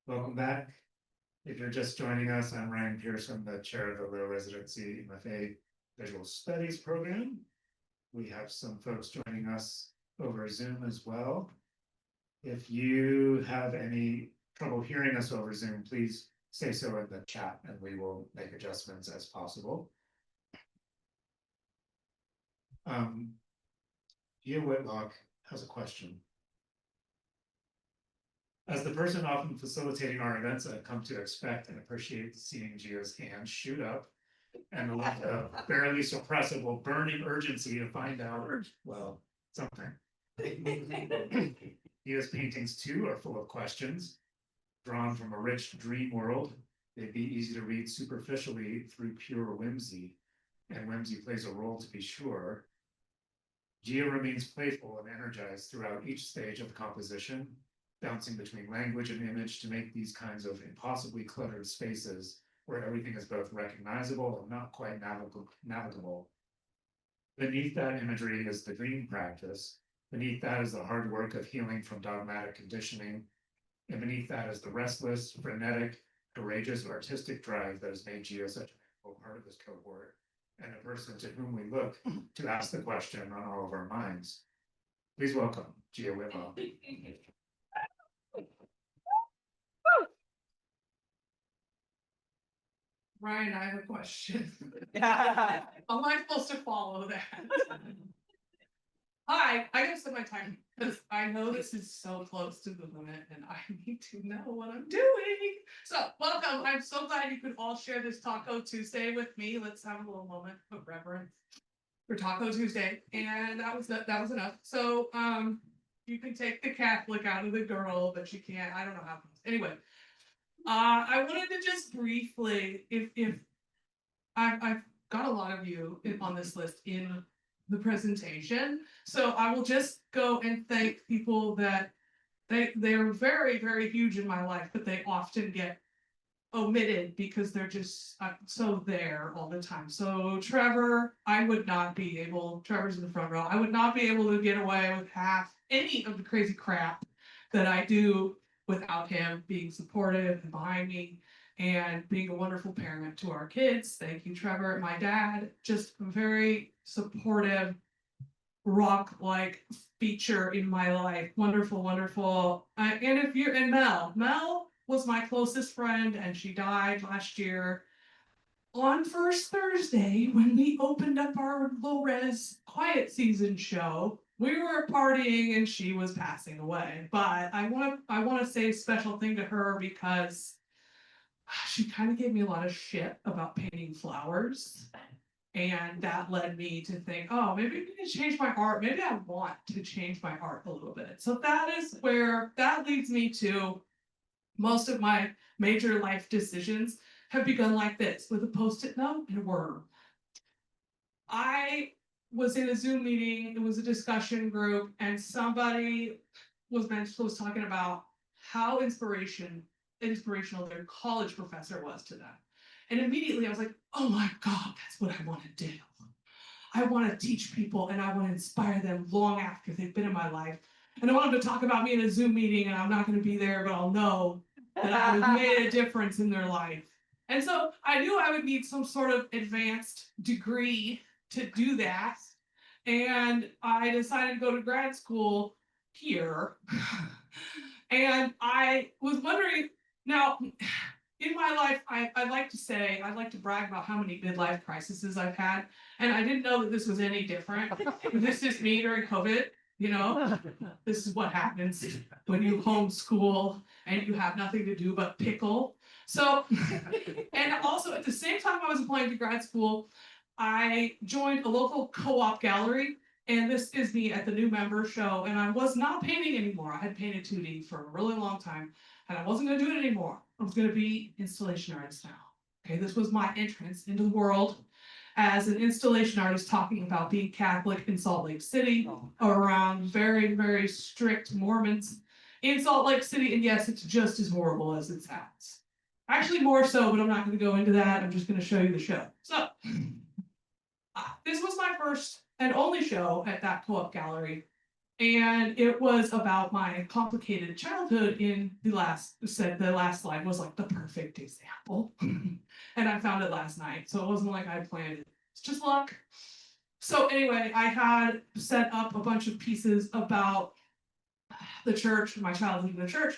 Welcome back. If you're just joining us, I'm Ryan Pearson, the chair of the Low Residency MFA Visual Studies program. We have some folks joining us over Zoom as well. If you have any trouble hearing us over Zoom, please say so in the chat and we will make adjustments as possible. Gia Whitlock has a question. As the person often facilitating our events, I've come to expect and appreciate seeing Gia's hand shoot up and a barely suppressible burning urgency to find out, well, something. Gia's paintings too are full of questions, drawn from a rich dream world. They'd be easy to read superficially through pure whimsy, and whimsy plays a role to be sure. Gia remains playful and energized throughout each stage of the composition, bouncing between language and image to make these kinds of impossibly cluttered spaces where everything is both recognizable and not quite navigable. Beneath that imagery is the dream practice. Beneath that is the hard work of healing from dogmatic conditioning. And beneath that is the restless, frenetic, courageous, artistic drive that has made Gia such a part of this cohort, and a person to whom we look to ask the question on all of our minds. Please welcome Gia Whitlock. Ryan, I have a question. Am I supposed to follow that? Hi, I gotta set my time because I know this is so close to the limit and I need to know what I'm doing. So welcome. I'm so glad you could all share this Taco Tuesday with me. Let's have a little moment of reverence for Taco Tuesday. And that was enough. So you can take the Catholic out of the girl, but you can't. I don't know how. Anyway. I wanted to just briefly, if I've got a lot of you on this list in the presentation, so I will just go and thank people that they're very, very huge in my life, but they often get omitted because they're just so there all the time. So Trevor, Trevor's in the front row, I would not be able to get away with half any of the crazy crap that I do without him being supportive and behind me and being a wonderful parent to our kids. Thank you, Trevor. My dad, just a very supportive, rock-like feature in my life. Wonderful, wonderful. And Mel was my closest friend, and she died last year on First Thursday when we opened up our low-res quiet season show. We were partying and she was passing away, but I want to say a special thing to her because she kind of gave me a lot of shit about painting flowers, and that led me to think, oh, maybe I need to change my art. Maybe I want to change my art a little bit. So that leads me to most of my major life decisions have begun like this, with a Post-it note and a worm. I was in a Zoom meeting, it was a discussion group, and somebody was talking about how inspirational their college professor was to them. And immediately I was like, oh my God, that's what I want to do. I want to teach people and I want to inspire them long after they've been in my life. And I want them to talk about me in a Zoom meeting and I'm not going to be there, but I'll know that I have made a difference in their life. And so I knew I would need some sort of advanced degree to do that. And I decided to go to grad school here. And I was wondering, now, in my life, I like to brag about how many midlife crises I've had. And I didn't know that this was any different. This is me during COVID, this is what happens when you homeschool and you have nothing to do but pickle. So, and also at the same time I was applying to grad school, I joined a local co-op gallery, and this is me at the new member show, and I was not painting anymore. I had painted 2D for a really long time, and I wasn't going to do it anymore. I was going to be installation artist now. Okay, this was my entrance into the world as an installation artist talking about being Catholic in Salt Lake City, around very, very strict Mormons in Salt Lake City, and yes, it's just as horrible as it sounds. Actually, more so, but I'm not going to go into that. I'm just going to show you the show. So, this was my first and only show at that co-op gallery, And it was about my complicated childhood. In the last slide was like the perfect example. And I found it last night, so it wasn't like I planned it. It's just luck. So anyway, I had set up a bunch of pieces about the church, my childhood in the church,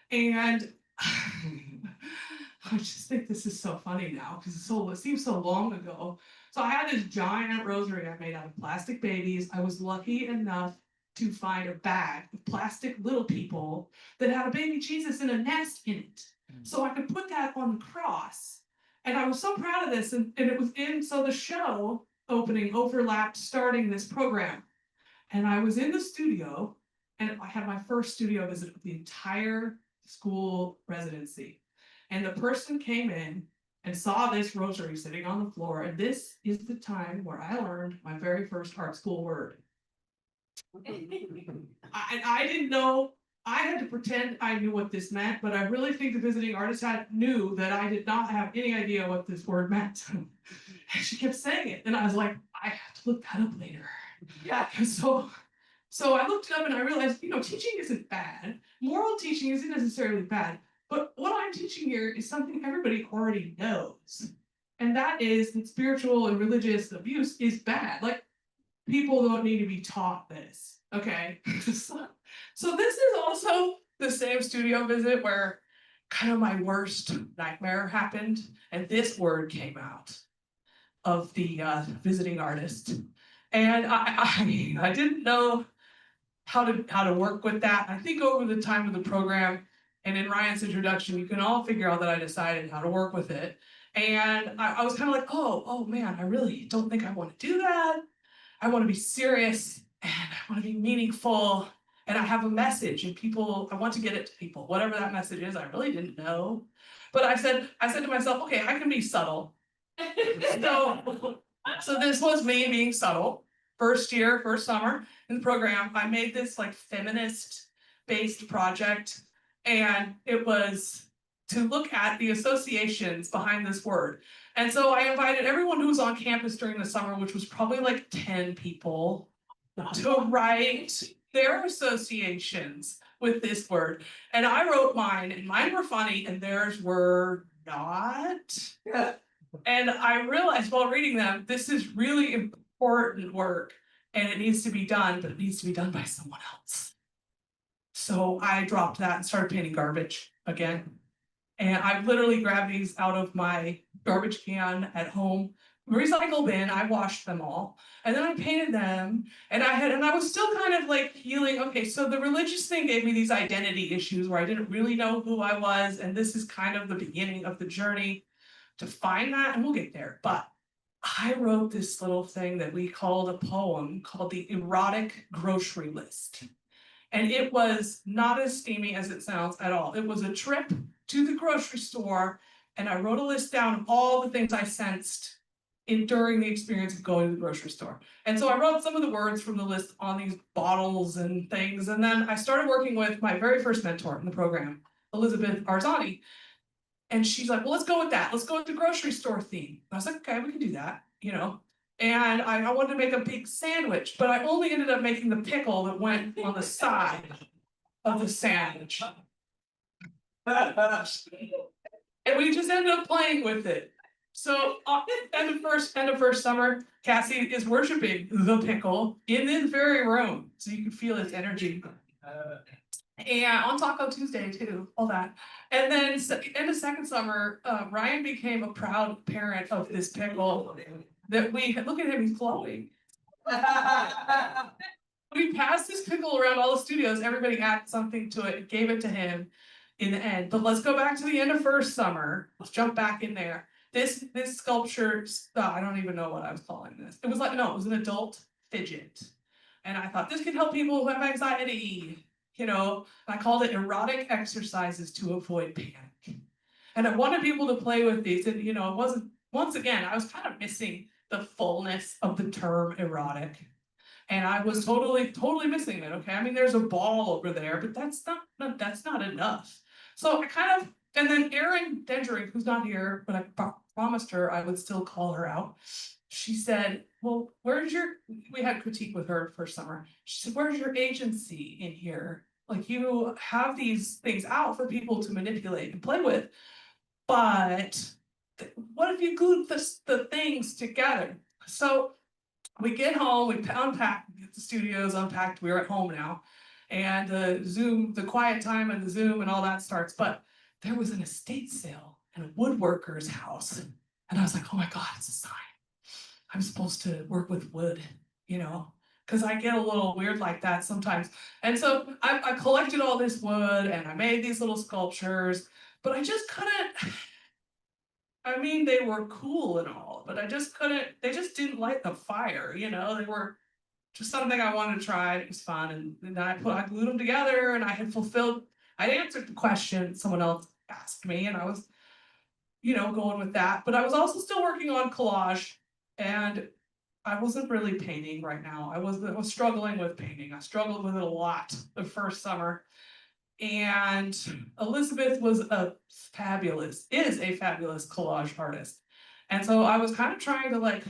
and I just think this is so funny now because it seems so long ago. So I had this giant rosary I made out of plastic babies. I was lucky enough to find a bag of plastic little people that had a baby Jesus in a nest in it. So I could put that on the cross. And I was so proud of this. And it was so the show opening overlapped starting this program. And I was in the studio, and I had my first studio visit of the entire school residency. And the person came in and saw this rosary sitting on the floor. And this is the time where I learned my very first art school word. I didn't know. I had to pretend I knew what this meant, but I really think the visiting artist knew that I did not have any idea what this word meant. And she kept saying it, and I was like, I have to look that up later. Yeah. So I looked it up and I realized, teaching isn't bad. Moral teaching isn't necessarily bad. But what I'm teaching here is something everybody already knows. And that is that spiritual and religious abuse is bad. Like, people don't need to be taught this, okay? So this is also the same studio visit where kind of my worst nightmare happened, and this word came out of the visiting artist. And I didn't know how to work with that. I think over the time of the program and in Ryan's introduction, you can all figure out that I decided how to work with it. And I was kind of like, oh man, I really don't think I want to do that. I want to be serious and I want to be meaningful and I have a message and I want to get it to people, whatever that message is. I really didn't know. But I said to myself, okay, I can be subtle. So this was me being subtle. First summer in the program, I made this like feminist-based project, and it was to look at the associations behind this word. And so I invited everyone who was on campus during the summer, which was probably like 10 people, to write their associations with this word. And I wrote mine, and mine were funny, and theirs were not. And I realized while reading them, this is really important work, and it needs to be done, but it needs to be done by someone else. So I dropped that and started painting garbage again. And I've literally grabbed these out of my garbage can at home, recycle bin. I washed them all, and then I painted them. And I was still kind of like healing. Okay, so the religious thing gave me these identity issues where I didn't really know who I was, and this is kind of the beginning of the journey to find that, and we'll get there. But I wrote this little thing that we called a poem called the Erotic Grocery List. And it was not as steamy as it sounds at all. It was a trip to the grocery store, and I wrote a list down of all the things I sensed during the experience of going to the grocery store. And so I wrote some of the words from the list on these bottles and things. And then I started working with my very first mentor in the program, Elizabeth Arzani. And she's like, well, let's go with that. Let's go with the grocery store theme. I was like, okay, we can do that, And I wanted to make a big sandwich, but I only ended up making the pickle that went on the side of the sandwich. And we just ended up playing with it. So end of first summer, Cassie is worshiping the pickle in this very room. So you can feel its energy. And on Taco Tuesday too, all that. And then in the second summer, Ryan became a proud parent of this pickle that look at him, he's glowing. We passed this pickle around all the studios. Everybody added something to it, gave it to him in the end. But let's go back to the end of first summer. Let's jump back in there. This sculpture, I don't even know what I was calling this. It was an adult fidget. And I thought this could help people who have anxiety. I called it erotic exercises to avoid panic. And I wanted people to play with these. And, it wasn't, once again, I was kind of missing the fullness of the term erotic. And I was totally missing it. Okay. I mean, there's a ball over there, but that's not enough. So and then Erin Dendering, who's not here, but I promised her I would still call her out. she said, well, we had critique with her for summer. She said, where's your agency in here? Like, you have these things out for people to manipulate and play with, but what if you glued the things together? So we get home, we unpack, get the studios unpacked, we're at home now. And the quiet time and the Zoom and all that starts. But there was an estate sale in a woodworker's house. And I was like, oh my God, it's a sign. I'm supposed to work with wood, because I get a little weird like that sometimes. And so I collected all this wood and I made these little sculptures, but I just couldn't. I mean, they were cool and all, but I just couldn't, they just didn't light the fire, they were just something I wanted to try. It was fun. And then I glued them together and I answered the question someone else asked me, and I was, going with that. But I was also still working on collage, and I wasn't really painting right now. I was struggling with painting. I struggled with it a lot the first summer. And Elizabeth is a fabulous collage artist. And so I was kind of trying to like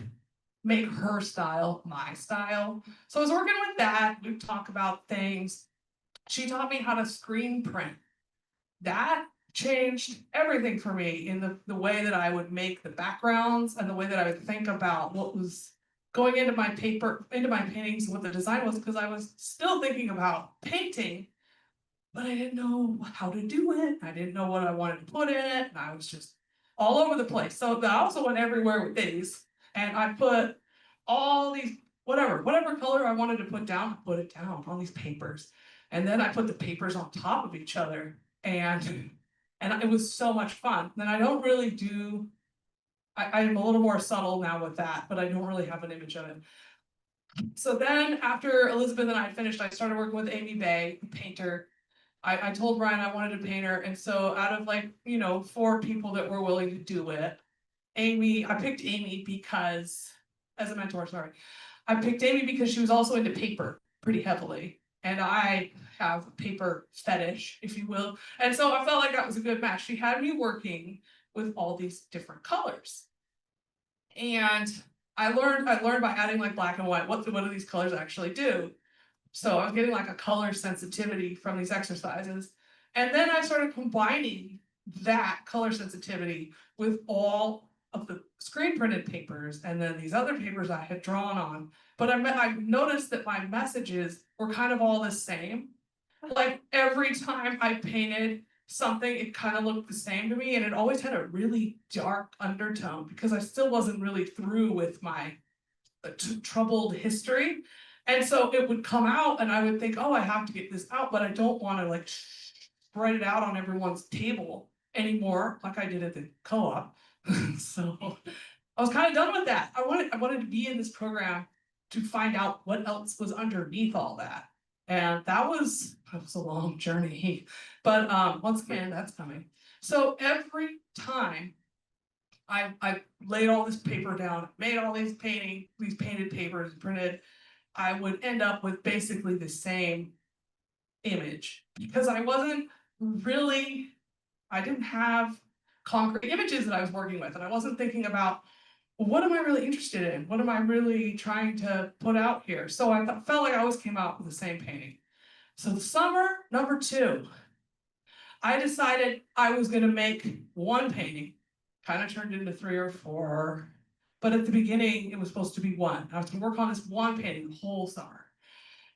make her style my style. So I was working with that. We talk about things. She taught me how to screen print. That changed everything for me in the way that I would make the backgrounds and the way that I would think about what was going into my paintings, what the design was, because I was still thinking about painting, but I didn't know how to do it. I didn't know what I wanted to put in it, and I was just all over the place. So I also went everywhere with these, and I put all these, whatever color I wanted to put down, I put it down on these papers. And then I put the papers on top of each other, and it was so much fun. Then I don't really do, I'm a little more subtle now with that, but I don't really have an image of it. So then after Elizabeth and I finished, I started working with Amy Bay, a painter. I told Brian I wanted to paint her, and so out of 4 people that were willing to do it, I picked Amy because, as a mentor, sorry. I picked Amy because she was also into paper pretty heavily. And I have a paper fetish, if you will. And so I felt like that was a good match. She had me working with all these different colors. And I learned by adding like black and white, what do these colors actually do? So I was getting like a color sensitivity from these exercises. And then I started combining that color sensitivity with all of the screen printed papers and then these other papers I had drawn on. But I noticed that my messages were kind of all the same. Like every time I painted something, it kind of looked the same to me, and it always had a really dark undertone because I still wasn't really through with my troubled history. And so it would come out and I would think, oh, I have to get this out, but I don't want to like spread it out on everyone's table anymore like I did at the co-op. So I was kind of done with that. I wanted to be in this program to find out what else was underneath all that. And that was a long journey. But once again, that's coming. So every time I laid all this paper down, made all these painted papers printed, I would end up with basically the same image because I didn't have concrete images that I was working with, and I wasn't thinking about, well, what am I really interested in? What am I really trying to put out here? So I felt like I always came out with the same painting. So the summer number 2, I decided I was going to make one painting, kind of turned into 3 or 4. But at the beginning, it was supposed to be one. I was going to work on this one painting the whole summer.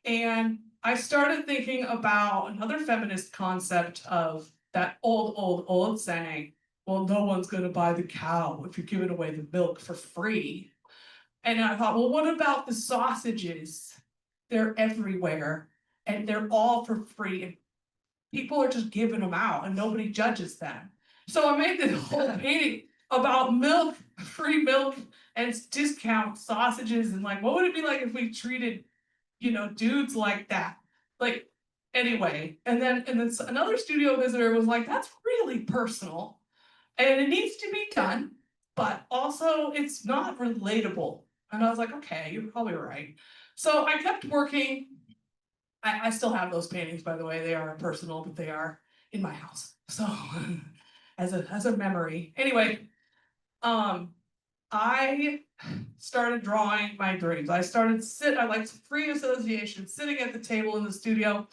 And I started thinking about another feminist concept of that old saying, well, no one's going to buy the cow if you're giving away the milk for free. And I thought, well, what about the sausages? They're everywhere, and they're all for free. And people are just giving them out, and nobody judges them. So I made this whole painting about milk, free milk, and discount sausages, and like, what would it be like if we treated, dudes like that? Like, anyway, and then another studio visitor was like, that's really personal, and it needs to be done, but also it's not relatable. And I was like, okay, you're probably right. So I kept working. I still have those paintings, by the way. They are personal, but they are in my house. So as a memory. Anyway, I started drawing my dreams. I like free association, sitting at the table in the studio,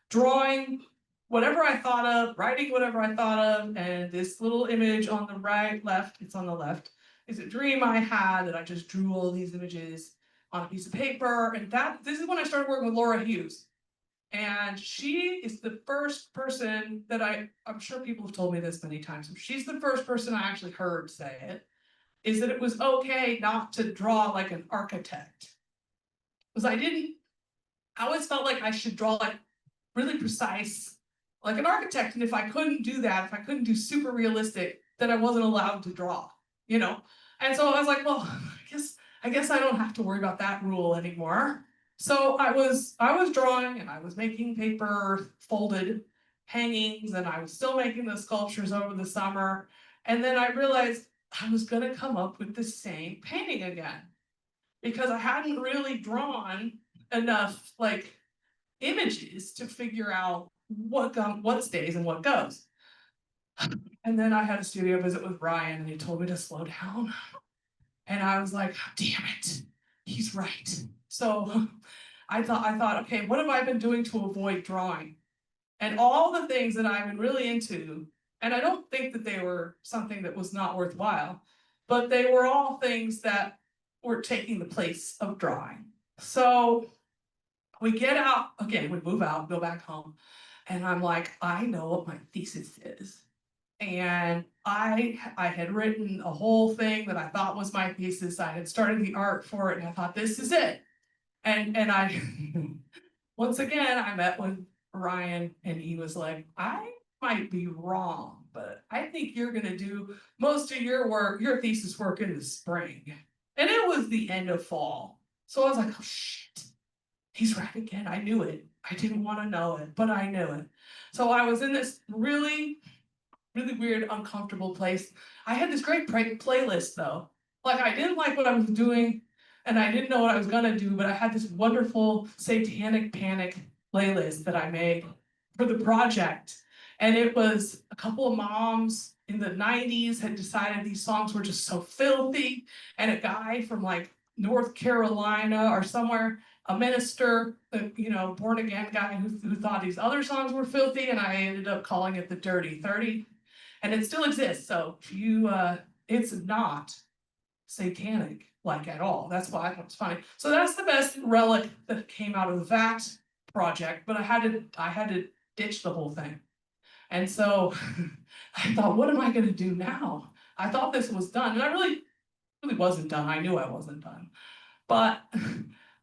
drawing whatever I thought of, writing whatever I thought of, and this little image on the left, it's on the left, is a dream I had that I just drew all these images on a piece of paper. And this is when I started working with Laura Hughes. And she is the first person that I'm sure people have told me this many times. She's the first person I actually heard say it, is that it was okay not to draw like an architect. Because I always felt like I should draw like really precise, like an architect. And if I couldn't do that, if I couldn't do super realistic, then I wasn't allowed to draw, you know? And so I was like, well, I guess I don't have to worry about that rule anymore. So I was drawing, and I was making paper folded hangings, and I was still making the sculptures over the summer. And then I realized I was gonna come up with the same painting again, because I hadn't really drawn enough like images to figure out what stays and what goes. And then I had a studio visit with Ryan, and he told me to slow down. And I was like, damn it, he's right. So I thought, okay, what have I been doing to avoid drawing? And all the things that I've been really into, and I don't think that they were something that was not worthwhile, but they were all things that were taking the place of drawing. So we get out, again, we move out, go back home, and I'm like, I know what my thesis is. And I had written a whole thing that I thought was my thesis. I had started the art for it, and I thought, this is it. And I once again I met with Ryan, and he was like, I might be wrong, but I think you're gonna do most of your work, your thesis work, in the spring. And it was the end of fall. So I was like, oh shit, he's right again. I knew it. I didn't want to know it, but I knew it. So I was in this really weird, uncomfortable place. I had this great playlist though. Like, I didn't like what I was doing, and I didn't know what I was gonna do, but I had this wonderful Satanic Panic playlist that I made for the project. And it was a couple of moms in the 90s had decided these songs were just so filthy, and a guy from like North Carolina or somewhere, a minister, born again guy who thought these other songs were filthy, and I ended up calling it the Dirty 30. And it still exists, so it's not satanic like at all. That's why it's funny. So that's the best relic that came out of that project, but I had to ditch the whole thing. And so I thought, what am I gonna do now? I thought this was done, and I really wasn't done. I knew I wasn't done. But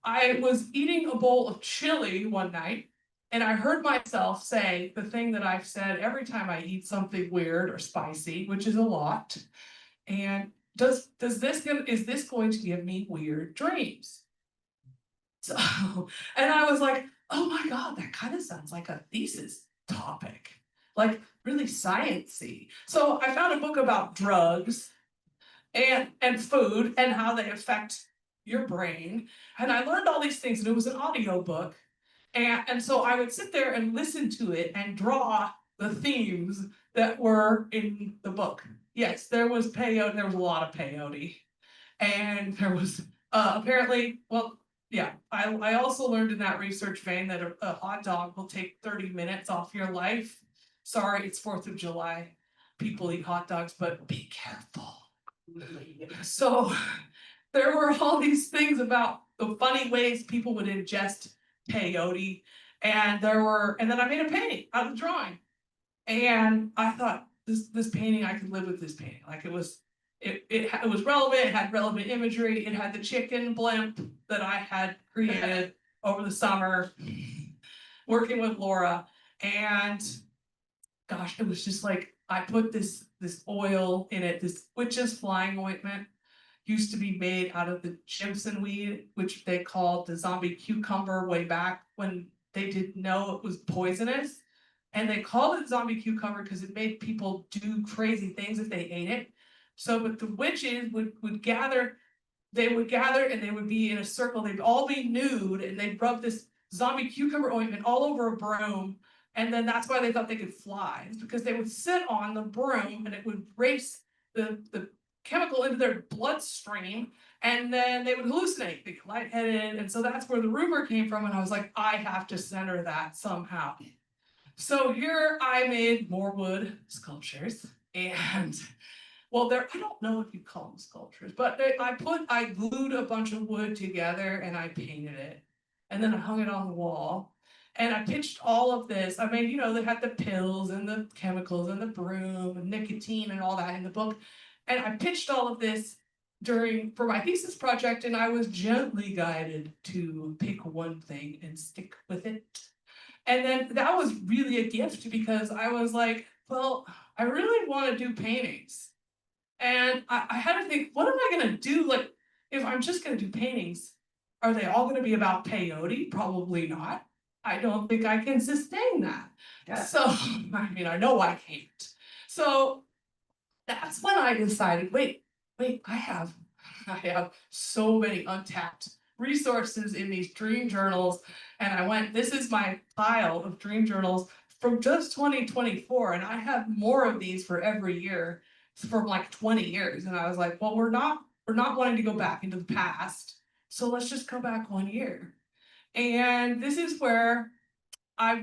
I was eating a bowl of chili one night, and I heard myself say the thing that I've said every time I eat something weird or spicy, which is a lot. And is this going to give me weird dreams? So, and I was like, oh my God, that kind of sounds like a thesis topic, like really sciencey. So I found a book about drugs and food and how they affect your brain. And I learned all these things, and it was an audio book. And so I would sit there and listen to it and draw the themes that were in the book. Yes, there was peyote, there was a lot of peyote. And there was apparently, well, yeah, I also learned in that research vein that a hot dog will take 30 minutes off your life. Sorry, it's 4th of July. People eat hot dogs, but be careful. So there were all these things about the funny ways people would ingest peyote, and then I made a painting out of the drawing, and I thought this painting, I could live with this painting. Like, it was relevant, it had relevant imagery, it had the chicken blimp that I had created over the summer working with Laura. And gosh, it was just like, I put this oil in it, this witch's flying ointment. Used to be made out of the Jimson weed, which they called the zombie cucumber way back when they didn't know it was poisonous. And they called it zombie cucumber because it made people do crazy things if they ate it. So, but the witches would gather, and they would be in a circle, they'd all be nude, and they'd rub this zombie cucumber ointment all over a broom. And then that's why they thought they could fly, because they would sit on the broom and it would race the chemical into their bloodstream, and then they would hallucinate, be lightheaded. And so that's where the rumor came from. And I was like, I have to center that somehow. So here I made more wood sculptures, and well, I don't know if you call them sculptures, but I glued a bunch of wood together and I painted it. And then I hung it on the wall. And I pitched all of this. I mean, they had the pills and the chemicals and the broom and nicotine and all that in the book. And I pitched all of this for my thesis project, and I was gently guided to pick one thing and stick with it. And then that was really a gift, because I was like, well, I really want to do paintings. And I had to think, what am I going to do? Like, if I'm just going to do paintings, are they all going to be about peyote? Probably not. I don't think I can sustain that. Yeah. So, I mean, I know I can't. So that's when I decided, wait, I have so many untapped resources in these dream journals. And I went, this is my pile of dream journals from just 2024. And I have more of these for every year from like 20 years. And I was like, well, we're not wanting to go back into the past. So let's just go back 1 year. And this is where I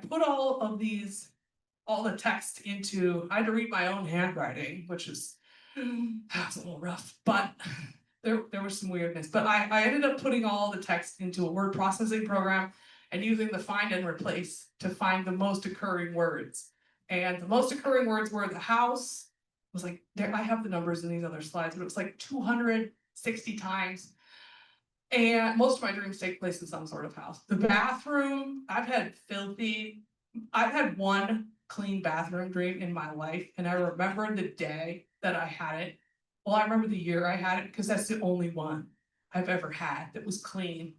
put all the text into, I had to read my own handwriting, which is that's a little rough, but there was some weirdness. But I ended up putting all the text into a word processing program and using the find and replace to find the most occurring words. And the most occurring words were the house. It was like, I have the numbers in these other slides, but it was like 260 times. And most of my dreams take place in some sort of house. The bathroom, I've had one clean bathroom dream in my life, and I remember the day that I had it. Well, I remember the year I had it, because that's the only one I've ever had that was clean.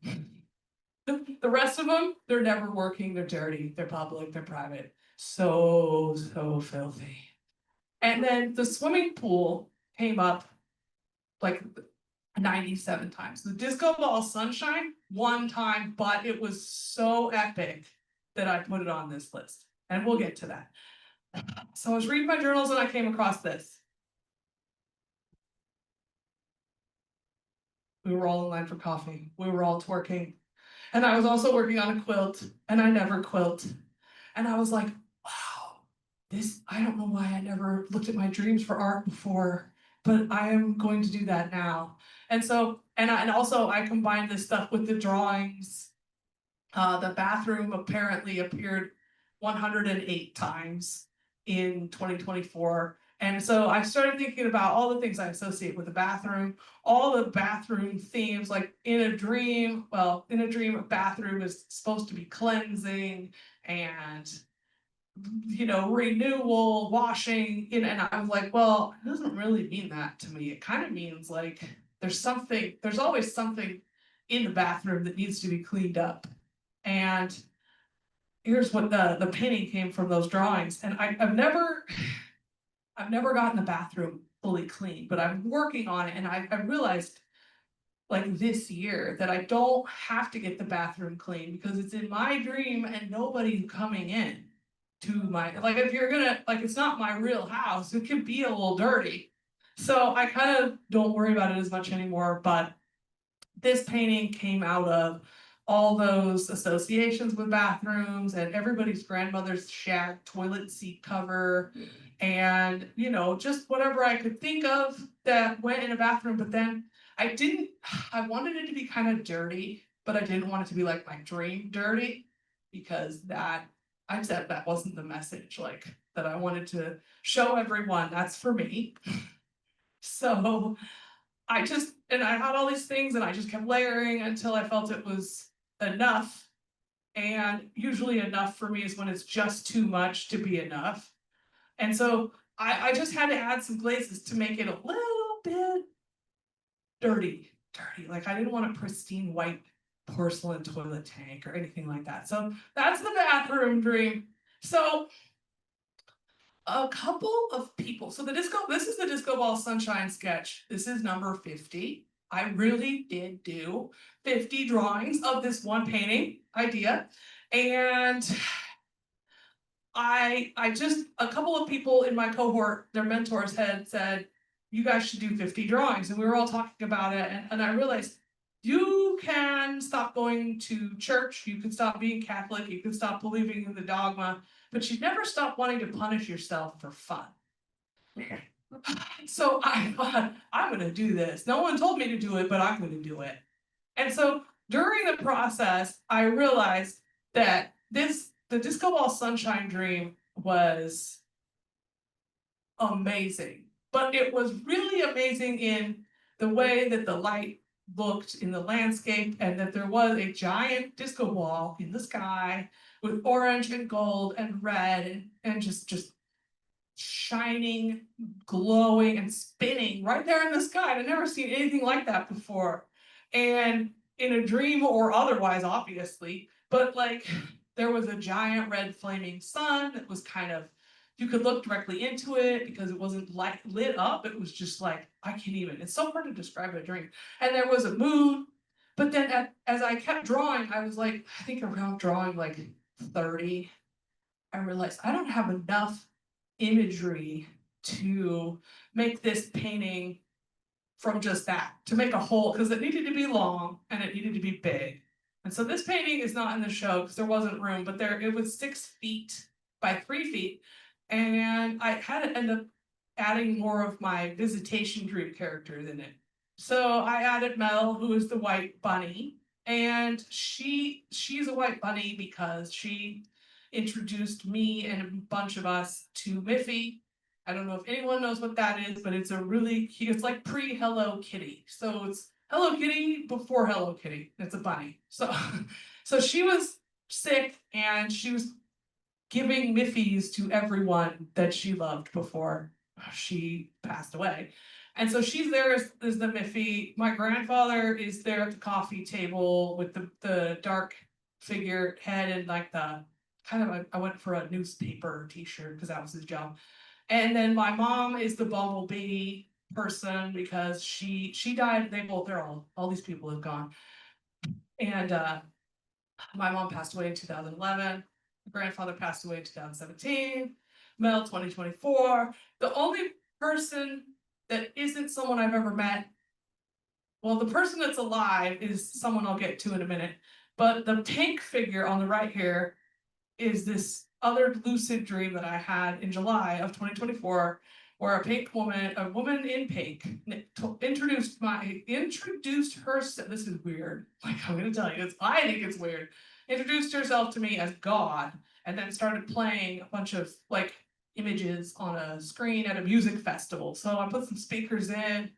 The rest of them, they're never working, they're dirty, they're public, they're private. So filthy. And then the swimming pool came up like 97 times. The disco ball sunshine, 1 time, but it was so epic that I put it on this list. And we'll get to that. So I was reading my journals and I came across this. We were all in line for coffee. We were all twerking. And I was also working on a quilt, and I never quilt. And I was like, wow, I don't know why I never looked at my dreams for art before, but I am going to do that now. And so, and also I combined this stuff with the drawings. The bathroom apparently appeared 108 times in 2024. And so I started thinking about all the things I associate with the bathroom, all the bathroom themes, like in a dream, a bathroom is supposed to be cleansing and, renewal, washing, and I was like, well, it doesn't really mean that to me. It kind of means like there's always something in the bathroom that needs to be cleaned up. And here's what the painting came from, those drawings. And I've never gotten the bathroom fully clean, but I'm working on it. And I realized like this year that I don't have to get the bathroom clean, because it's in my dream and nobody's coming in to my, like, if you're gonna, like, it's not my real house, it can be a little dirty. So I kind of don't worry about it as much anymore. But this painting came out of all those associations with bathrooms and everybody's grandmother's Shag toilet seat cover, and just whatever I could think of that went in a bathroom. But then I wanted it to be kind of dirty, but I didn't want it to be like my dream dirty, because I said that wasn't the message like that I wanted to show everyone. That's for me. So I had all these things and I just kept layering until I felt it was enough. And usually enough for me is when it's just too much to be enough. And so I just had to add some glazes to make it a little bit dirty. Like I didn't want a pristine white porcelain toilet tank or anything like that. So that's the bathroom dream. So a couple of people, this is the disco ball sunshine sketch. This is number 50. I really did do 50 drawings of this one painting idea. And a couple of people in my cohort, their mentors had said, you guys should do 50 drawings. And we were all talking about it. And I realized you can stop going to church, you can stop being Catholic, you can stop believing in the dogma, but you never stop wanting to punish yourself for fun. So I thought, I'm going to do this. No one told me to do it, but I'm going to do it. And so during the process, I realized that the Disco Ball Sunshine dream was amazing, but it was really amazing in the way that the light looked in the landscape, and that there was a giant disco ball in the sky with orange and gold and red and just shining, glowing, and spinning right there in the sky. I'd never seen anything like that before. And in a dream or otherwise, obviously, but like there was a giant red flaming sun that was kind of, you could look directly into it because it wasn't lit up. It was just like, I can't even, it's so hard to describe a dream. And there was a moon, but then as I kept drawing, I was like, I think around drawing like 30, I realized I don't have enough imagery to make this painting from just that, to make a whole, because it needed to be long and it needed to be big. And so this painting is not in the show because there wasn't room, but it was 6 feet by 3 feet. And I had to end up adding more of my Visitation dream characters in it. So I added Mel, who is the white bunny, and she's a white bunny because she introduced me and a bunch of us to Miffy. I don't know if anyone knows what that is, but it's a really cute, it's like pre-Hello Kitty. So it's Hello Kitty before Hello Kitty. It's a bunny. So she was sick and she was giving Miffies to everyone that she loved before she passed away. And so she's there as the Miffy. My grandfather is there at the coffee table with the dark figure head and like the kind of I went for a newspaper t-shirt because that was his job. And then my mom is the bumblebee person because she died. They're all these people have gone. And my mom passed away in 2011. My grandfather passed away in 2017. Mel 2024. The only person that isn't someone I've ever met, well, the person that's alive is someone I'll get to in a minute, but the pink figure on the right here is this other lucid dream that I had in July of 2024, where a woman in pink, introduced herself. This is weird. Like, I'm gonna tell you, I think it's weird. Introduced herself to me as God, and then started playing a bunch of like images on a screen at a music festival. So I put some speakers in.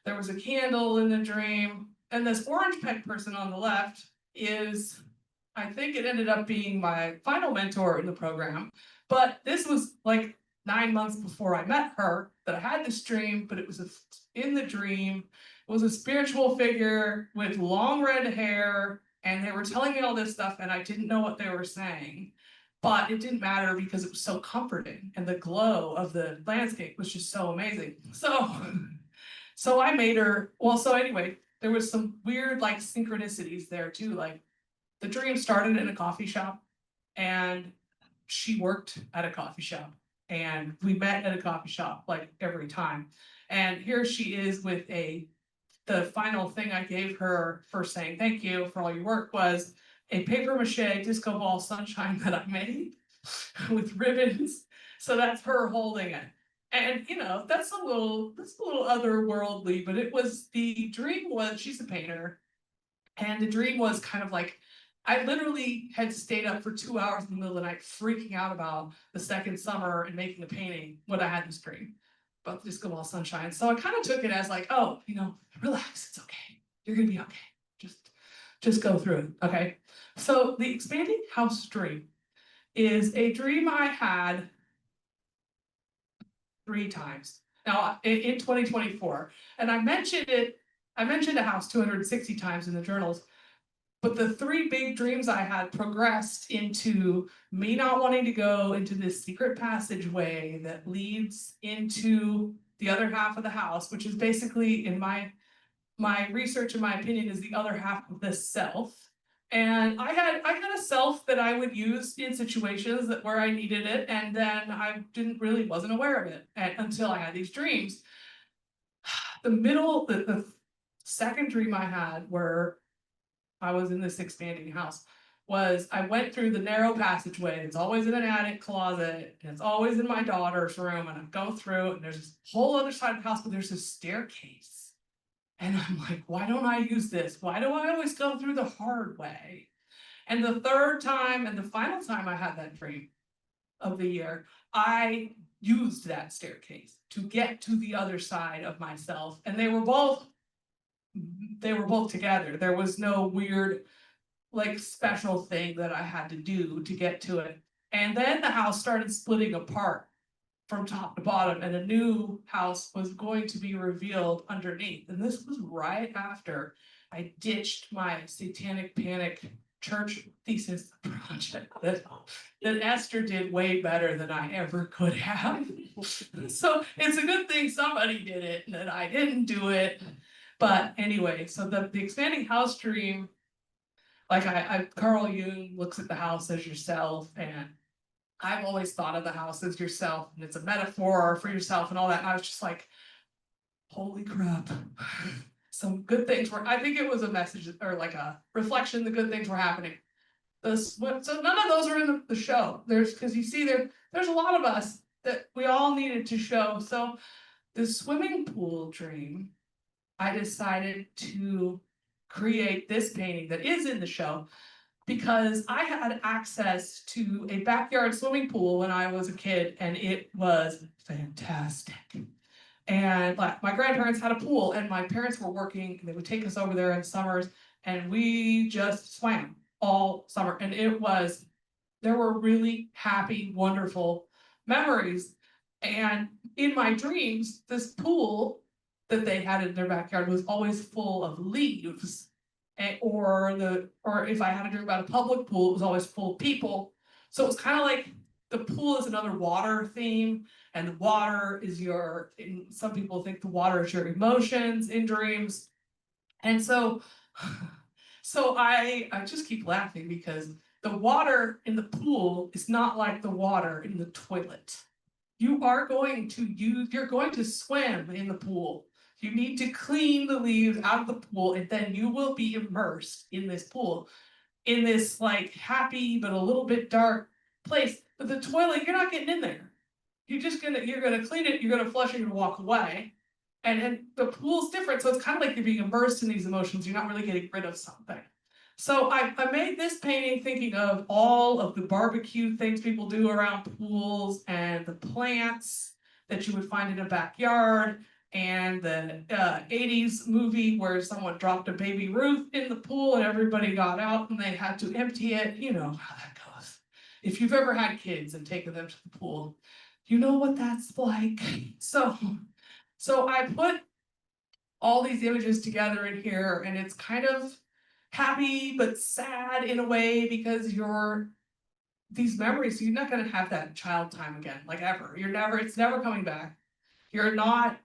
There was a candle in the dream, and this orange pen person on the left is, I think it ended up being my final mentor in the program, but this was like 9 months before I met her that I had this dream, but it was in the dream. It was a spiritual figure with long red hair, and they were telling me all this stuff, and I didn't know what they were saying, but it didn't matter because it was so comforting, and the glow of the landscape was just so amazing. So I made her, well, so anyway, there was some weird like synchronicities there too, like the dream started in a coffee shop, and she worked at a coffee shop, and we met at a coffee shop like every time. And here she is with the final thing I gave her for saying thank you for all your work was a paper mache disco ball sunshine that I made with ribbons. So that's her holding it. And you know, that's a little otherworldly, but the dream was, she's a painter, and the dream was kind of like, I literally had stayed up for 2 hours in the middle of the night freaking out about the second summer and making a painting when I had this dream about the disco ball sunshine. So I kind of took it as like, oh, you know, relax, it's okay. You're gonna be okay. Just go through it. Okay. So the expanding house dream is a dream I had 3 times. Now in 2024. And I mentioned a house 260 times in the journals. But the 3 big dreams I had progressed into me not wanting to go into this secret passageway that leads into the other half of the house, which is basically, in my research, in my opinion, is the other half of the self. And I had a self that I would use in situations where I needed it, and then I wasn't aware of it until I had these dreams. the second dream I had where I was in this expanding house was I went through the narrow passageway. It's always in an attic closet, and it's always in my daughter's room. And I go through, and there's this whole other side of the house, but there's this staircase. And I'm like, why don't I use this? Why do I always go through the hard way? And the third time and the final time I had that dream of the year, I used that staircase to get to the other side of myself. And they were both together. There was no weird like special thing that I had to do to get to it. And then the house started splitting apart from top to bottom, and a new house was going to be revealed underneath. And this was right after I ditched my satanic panic church thesis project that Esther did way better than I ever could have. So it's a good thing somebody did it and that I didn't do it. But anyway, so the expanding house dream, like Carl Jung looks at the house as yourself, and I've always thought of the house as yourself, and it's a metaphor for yourself and all that. And I was just like, holy crap. Some good things were, I think it was a message or like a reflection, the good things were happening. So none of those are in the show. Because you see there's a lot of us that we all needed to show. So the swimming pool dream, I decided to create this painting that is in the show because I had access to a backyard swimming pool when I was a kid, and it was fantastic. And like my grandparents had a pool, and my parents were working, and they would take us over there in summers, and we just swam all summer. And there were really happy, wonderful memories. And in my dreams, this pool that they had in their backyard was always full of leaves. Or if I had a dream about a public pool, it was always full of people. So it was kind of like the pool is another water theme, and the water is some people think the water is your emotions in dreams. And so I just keep laughing because the water in the pool is not like the water in the toilet. You're going to swim in the pool. You need to clean the leaves out of the pool, and then you will be immersed in this pool, in this like happy but a little bit dark place. But the toilet, you're not getting in there. You're gonna clean it, you're gonna flush it, and walk away. And the pool's different, so it's kind of like you're being immersed in these emotions. You're not really getting rid of something. So I made this painting thinking of all of the barbecue things people do around pools, and the plants that you would find in a backyard, and the 80s movie where someone dropped a baby Ruth in the pool and everybody got out and they had to empty it. You know how that goes. If you've ever had kids and taken them to the pool, you know what that's like. So I put all these images together in here, and it's kind of happy but sad in a way because these memories, you're not going to have that child time again, like ever. It's never coming back. You're not,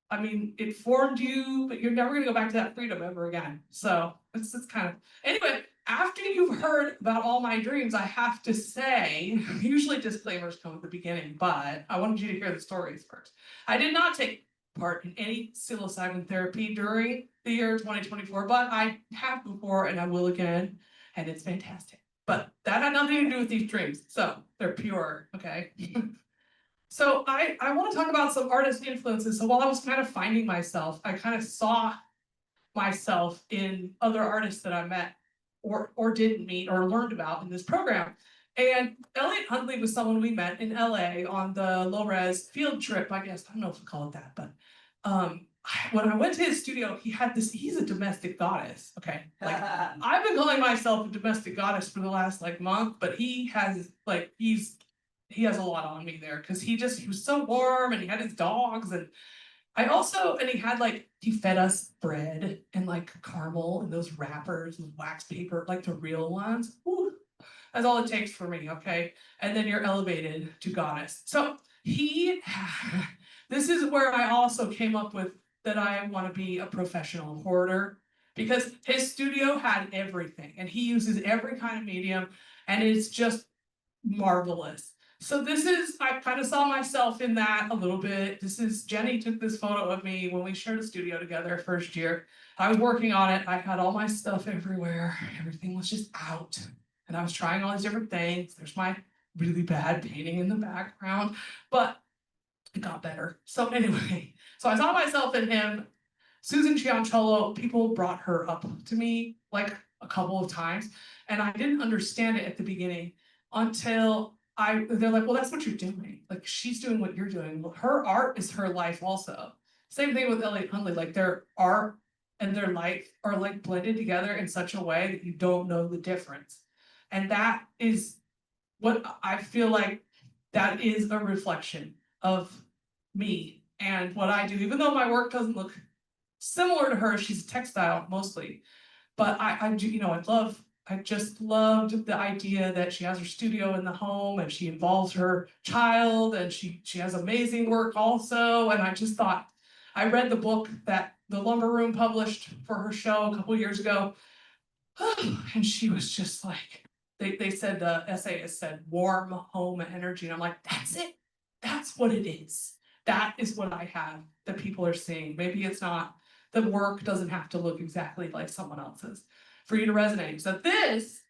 I mean, it formed you, but you're never going to go back to that freedom ever again. So it's kind of, anyway, after you've heard about all my dreams, I have to say, usually disclaimers come at the beginning, but I wanted you to hear the stories first. I did not take part in any psilocybin therapy during the year 2024, but I have before and I will again, and it's fantastic. But that had nothing to do with these dreams, so they're pure, okay? So I want to talk about some artist influences. So while I was kind of finding myself, I kind of saw myself in other artists that I met or didn't meet or learned about in this program. And Elliot Huntley was someone we met in LA on the low-res field trip, I guess. I don't know if we call it that, but when I went to his studio, he's a domestic goddess, okay? Like, I've been calling myself a domestic goddess for the last like month, but he has a lot on me there because he was so warm, and he had his dogs, and he fed us bread and like caramel and those wrappers with wax paper, like the real ones. Ooh, that's all it takes for me, okay? And then you're elevated to goddess. So this is where I also came up with that I want to be a professional hoarder, because his studio had everything and he uses every kind of medium, and it's just marvelous. So I kind of saw myself in that a little bit. Jenny took this photo of me when we shared a studio together first year. I was working on it. I had all my stuff everywhere. Everything was just out. And I was trying all these different things. There's my really bad painting in the background, but it got better. So anyway, so I saw myself in him. Susan Cianciolo, people brought her up to me like a couple of times, and I didn't understand it at the beginning until they're like, well, that's what you're doing. Like, she's doing what you're doing. Well, her art is her life also. Same thing with Elliot Hundley, like their art and their life are like blended together in such a way that you don't know the difference. And that is what I feel like that is a reflection of me and what I do, even though my work doesn't look similar to her. She's a textile mostly, but I just loved the idea that she has her studio in the home and she involves her child and she has amazing work also. And I just thought, I read the book that the Lumber Room published for her show a couple years ago, and she was just like, they said, the essayist said warm home energy, and I'm like, that's it, that's what it is. That is what I have that people are seeing. Maybe it's not, the work doesn't have to look exactly like someone else's for you to resonate. So this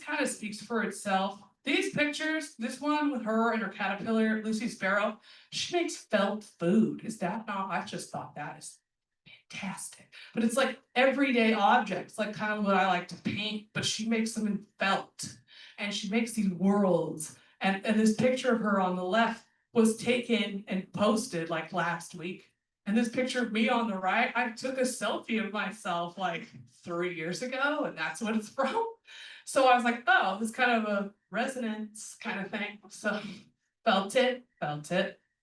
kind of speaks for itself. These pictures, this one with her and her caterpillar, Lucy Sparrow, she makes felt food. Is that not? I just thought that is fantastic. But it's like everyday objects, like kind of what I like to paint, but she makes them in felt. And she makes these worlds. And this picture of her on the left was taken and posted like last week. And this picture of me on the right, I took a selfie of myself like 3 years ago, and that's what it's from. So I was like, oh, this kind of a resonance kind of thing. So felt it.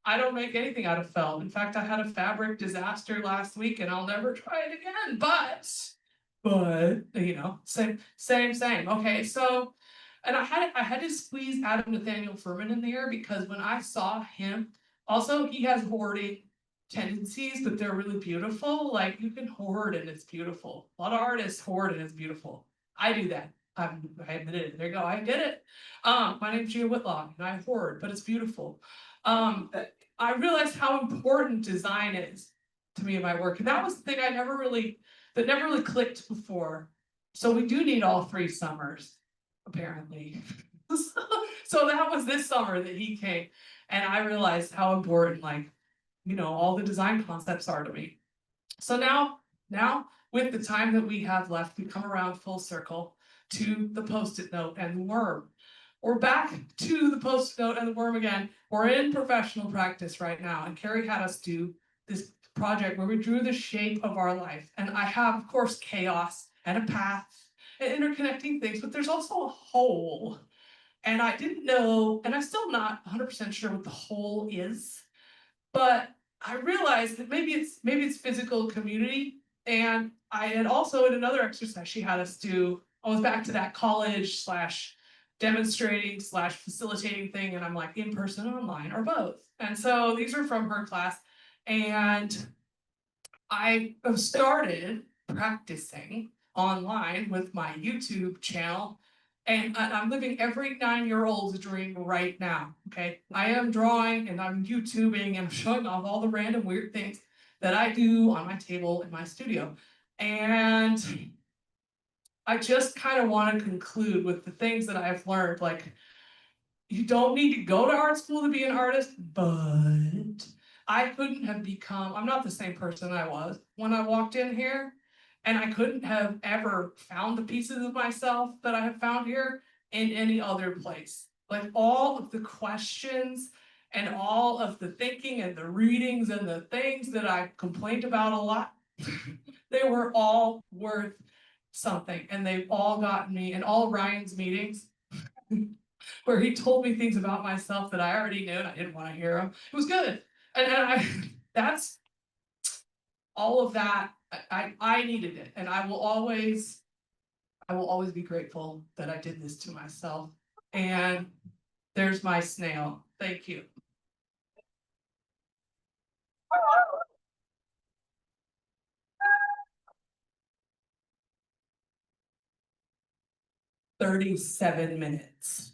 I don't make anything out of felt. In fact, I had a fabric disaster last week and I'll never try it again. But same. Okay, so, and I had to squeeze Adam Nathaniel Furman in there because when I saw him, also he has hoarding tendencies, but they're really beautiful. Like, you can hoard and it's beautiful. A lot of artists hoard and it's beautiful. I do that. I admitted it. There you go. I did it. My name's Gia Whitlock and I hoard, but it's beautiful. I realized how important design is to me in my work. And that was the thing that never really clicked before. So we do need all 3 summers, apparently. So that was this summer that he came, and I realized how important, like, all the design concepts are to me. So now with the time that we have left, we come around full circle to the Post-it note and the worm. We're back to the Post-it note and the worm again. We're in professional practice right now, and Carrie had us do this project where we drew the shape of our life. And I have, of course, chaos and a path and interconnecting things, but there's also a whole. And I didn't know, and I'm still not 100% sure what the whole is, but I realized that maybe it's physical community. And I had also, in another exercise she had us do, I was back to that college / demonstrating / facilitating thing, and I'm like, in person, online, or both. And so these are from her class, and I have started practicing online with my YouTube channel, and I'm living every 9-year-old's dream right now. Okay, I am drawing and I'm YouTubing and I'm showing off all the random weird things that I do on my table in my studio. And I just kind of want to conclude with the things that I've learned. Like, you don't need to go to art school to be an artist, but I couldn't have become, I'm not the same person I was when I walked in here, and I couldn't have ever found the pieces of myself that I have found here in any other place. Like, all of the questions and all of the thinking and the readings and the things that I complained about a lot, they were all worth something, and they've all gotten me, and all Ryan's meetings where he told me things about myself that I already knew and I didn't want to hear them. It was good. And that's all of that. I needed it. And I will always be grateful that I did this to myself. And there's my snail. Thank you. "37 minutes.